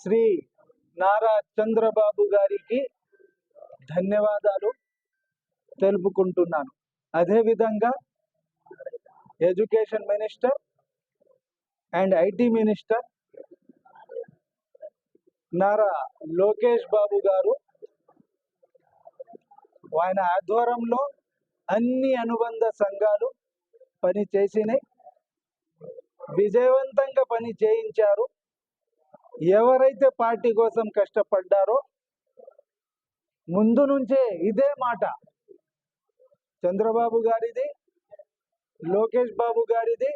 శ్రీ నారా చంద్రబాబు గారికి ధన్యవాదాలు తెలుపుకుంటున్నాను. అదేవిధంగా education minister and IT minister Nara Lokesh Babu garu, ఆయన ఆధ్వర్యంలో అన్ని అనుబంధ సంఘాలు పని చేసినాయి, విజయవంతంగా పని చేయించారు. ఎవరైతే పార్టీ కోసం కష్టపడ్డారో ముందు నుంచే ఇదే మాట, చంద్రబాబు గారిది, లోకేష్ బాబు గారిది,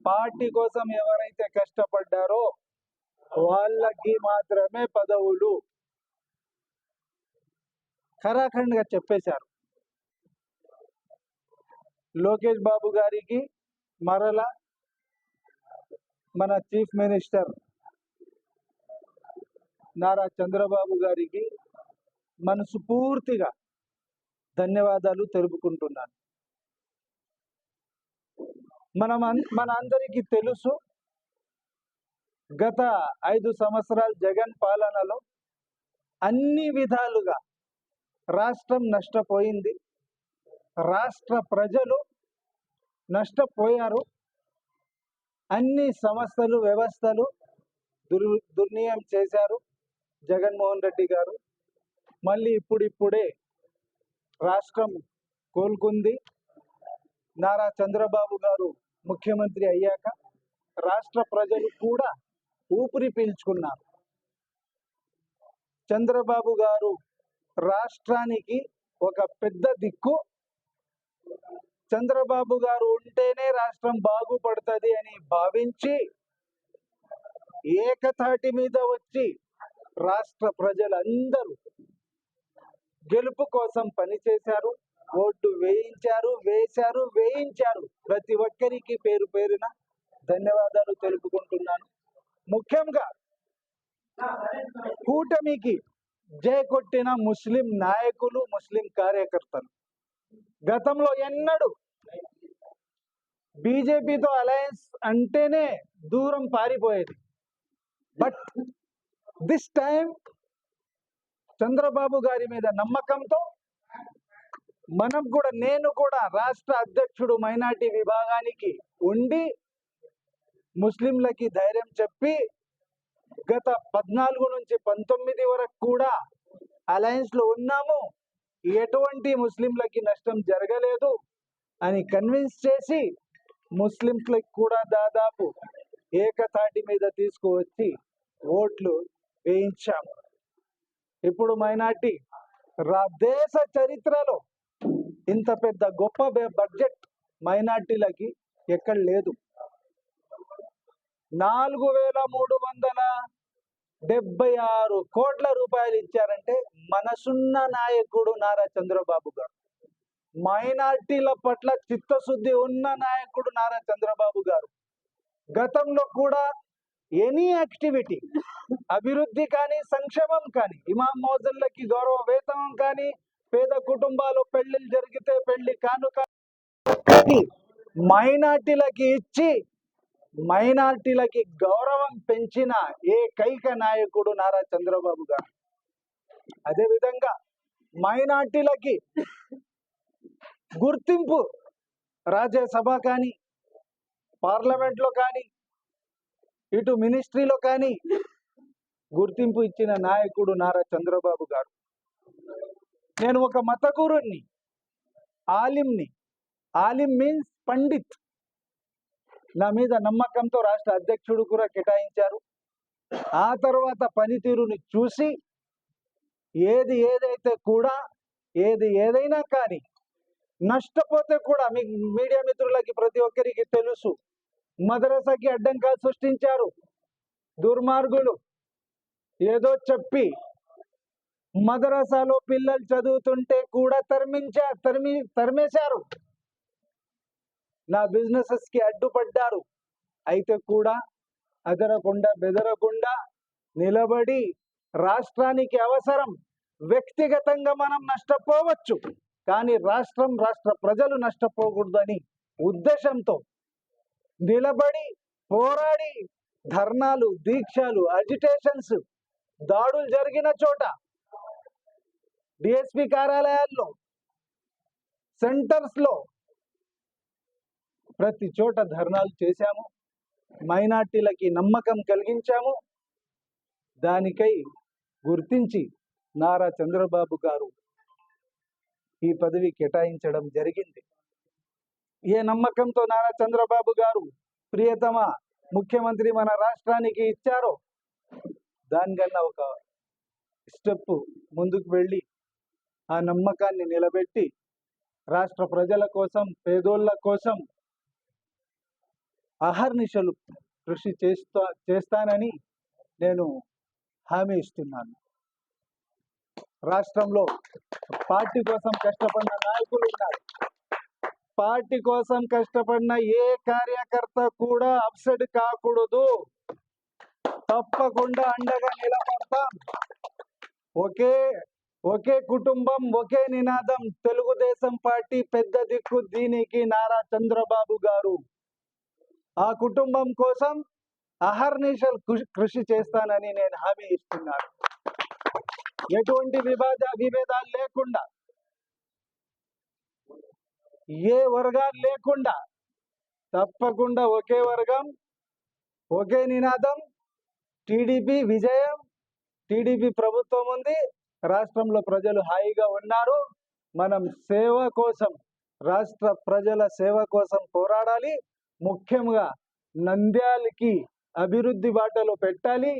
పార్టీ కోసం ఎవరైతే కష్టపడ్డారో వాళ్ళకి మాత్రమే పదవులు ఖరాఖండ్గా చెప్పేశారు. లోకేష్ బాబు గారికి మరలా మన చీఫ్ మినిస్టర్ నారా చంద్రబాబు గారికి మనస్ఫూర్తిగా ధన్యవాదాలు తెలుపుకుంటున్నాను. మన అందరికీ తెలుసు, గత 5 సంవత్సరాల జగన్ పాలనలో అన్ని విధాలుగా రాష్ట్రం నష్టపోయింది, రాష్ట్ర ప్రజలు నష్టపోయారు. అన్ని సంస్థలు వ్యవస్థలు దుర్నియం చేశారు జగన్మోహన్ రెడ్డి గారు. మళ్ళీ ఇప్పుడిప్పుడే రాష్ట్రం కోలుకుంది. నారా చంద్రబాబు గారు ముఖ్యమంత్రి అయ్యాక రాష్ట్ర ప్రజలు కూడా ఊపిరి పీల్చుకున్నారు. చంద్రబాబు గారు రాష్ట్రానికి ఒక పెద్ద దిక్కు. చంద్రబాబు గారు ఉంటేనే రాష్ట్రం బాగుపడుతుంది అని భావించి ఏకతాటి మీద వచ్చి రాష్ట్ర ప్రజలందరూ గెలుపు కోసం పనిచేశారు, ఓట్లు వేయించారు. ప్రతి ఒక్కరికి పేరు పేరున ధన్యవాదాలు తెలుపుకుంటున్నాను. ముఖ్యంగా కూటమికి జై కొట్టిన ముస్లిం నాయకులు, ముస్లిం కార్యకర్తలు. గతంలో ఎన్నడూ బీజేపీతో అలయన్స్ అంటేనే దూరం పారిపోయేది. బట్ దిస్ టైం చంద్రబాబు గారి మీద నమ్మకంతో నేను కూడా రాష్ట్ర అధ్యక్షుడు మైనార్టీ విభాగానికి ఉండి ముస్లింలకి ధైర్యం చెప్పి గత 14 నుంచి 19 వరకు కూడా అలయన్స్ లో ఉన్నాము, ఎటువంటి ముస్లింలకి నష్టం జరగలేదు అని కన్విన్స్ చేసి ముస్లింలకు కూడా దాదాపు ఏకతాటి మీద తీసుకువచ్చి ఓట్లు వేయించాము. ఇప్పుడు మైనార్టీ దేశ చరిత్రలో ఇంత పెద్ద గొప్ప బడ్జెట్ మైనార్టీలకి ఎక్కడ లేదు. 4,376 కోట్ల రూపాయలు ఇచ్చారంటే మనసున్న నాయకుడు నారా చంద్రబాబు గారు. మైనార్టీల పట్ల చిత్తశుద్ధి ఉన్న నాయకుడు నారా చంద్రబాబు గారు. గతంలో కూడా ఎనీ యాక్టివిటీ, అభివృద్ధి కానీ, సంక్షేమం కానీ, ఇమాం మౌజుల్లకి గౌరవ వేతనం కానీ, పేద కుటుంబాలు పెళ్లిళ్ళు జరిగితే పెళ్లి కానుక మైనార్టీలకి ఇచ్చి మైనార్టీలకి గౌరవం పెంచిన ఏకైక నాయకుడు నారా చంద్రబాబు గారు. అదేవిధంగా మైనార్టీలకి గుర్తింపు రాజ్యసభ కానీ, పార్లమెంట్లో కానీ, ఇటు మినిస్ట్రీలో కానీ గుర్తింపు ఇచ్చిన నాయకుడు నారా చంద్రబాబు గారు. నేను ఒక మత గురుని, ఆలింని. ఆలిం మీన్స్ పండిత్. నా మీద నమ్మకంతో రాష్ట్ర అధ్యక్షుడు కూడా కేటాయించారు. ఆ తర్వాత పనితీరుని చూసి ఏదైనా కానీ నష్టపోతే కూడా, మీ మీడియా మిత్రులకి ప్రతి ఒక్కరికి తెలుసు, మదరసాకి అడ్డంకాలు సృష్టించారు దుర్మార్గులు. ఏదో చెప్పి మదరసాలో పిల్లలు చదువుతుంటే కూడా తరిమేశారు. నా బిజినెసెస్ కి అడ్డుపడ్డారు. అయితే కూడా అదరకుండా బెదరకుండా నిలబడి రాష్ట్రానికి అవసరం. వ్యక్తిగతంగా మనం నష్టపోవచ్చు, కానీ రాష్ట్ర ప్రజలు నష్టపోకూడదని ఉద్దేశంతో నిలబడి పోరాడి ధర్నాలు, దీక్షలు, అజిటేషన్స్, దాడులు జరిగిన చోట, డిఎస్పి కార్యాలయాల్లో, సెంటర్స్ లో ప్రతి చోట ధర్నాలు చేశాము. మైనార్టీలకి నమ్మకం కలిగించాము. దానికై గుర్తించి నారా చంద్రబాబు గారు ఈ పదవి కేటాయించడం జరిగింది. ఏ నమ్మకంతో నారా చంద్రబాబు గారు ప్రియతమ ముఖ్యమంత్రి మన రాష్ట్రానికి ఇచ్చారో దానికన్నా ఒక స్టెప్ ముందుకు వెళ్ళి ఆ నమ్మకాన్ని నిలబెట్టి రాష్ట్ర ప్రజల కోసం, పేదోళ్ళ కోసం అహర్నిశలు కృషి చేస్తానని నేను హామీ ఇస్తున్నాను. రాష్ట్రంలో పార్టీ కోసం కష్టపడిన నాయకులు ఉన్నారు. పార్టీ కోసం కష్టపడిన ఏ కార్యకర్త కూడా అప్సెట్ కాకూడదు. తప్పకుండా అండగా నిలబడతాం. ఒకే కుటుంబం, ఒకే నినాదం. తెలుగుదేశం పార్టీ పెద్ద దిక్కు దీనికి నారా చంద్రబాబు గారు. ఆ కుటుంబం కోసం అహర్నిశలు కృషి చేస్తానని నేను హామీ ఇస్తున్నాను. ఎటువంటి విభేదాలు లేకుండా, ఏ వర్గాలు లేకుండా తప్పకుండా ఒకే వర్గం, ఒకే నినాదం. టీడీపీ విజయం. టీడీపీ ప్రభుత్వం ఉంది. రాష్ట్రంలో ప్రజలు హాయిగా ఉన్నారు. మనం సేవ కోసం, రాష్ట్ర ప్రజల సేవ కోసం పోరాడాలి. ముఖ్యంగా నంద్యాలకి అభివృద్ధి బాటలో పెట్టాలి.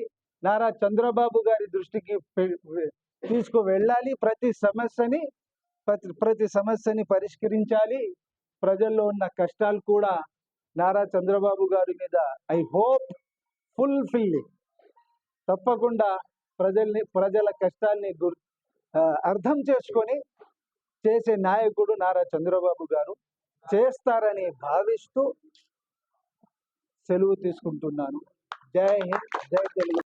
నారా చంద్రబాబు గారి దృష్టికి తీసుకువెళ్ళాలి. ప్రతి సమస్యని పరిష్కరించాలి. ప్రజల్లో ఉన్న కష్టాలు కూడా నారా చంద్రబాబు గారి మీద ఐ హోప్ ఫుల్ఫిల్లింగ్. తప్పకుండా ప్రజల కష్టాల్ని అర్థం చేసుకొని చేసే నాయకుడు నారా చంద్రబాబు గారు. చేస్తారని భావిస్తూ సెలవు తీసుకుంటున్నాను. జై హింద్, జై తెలుగు.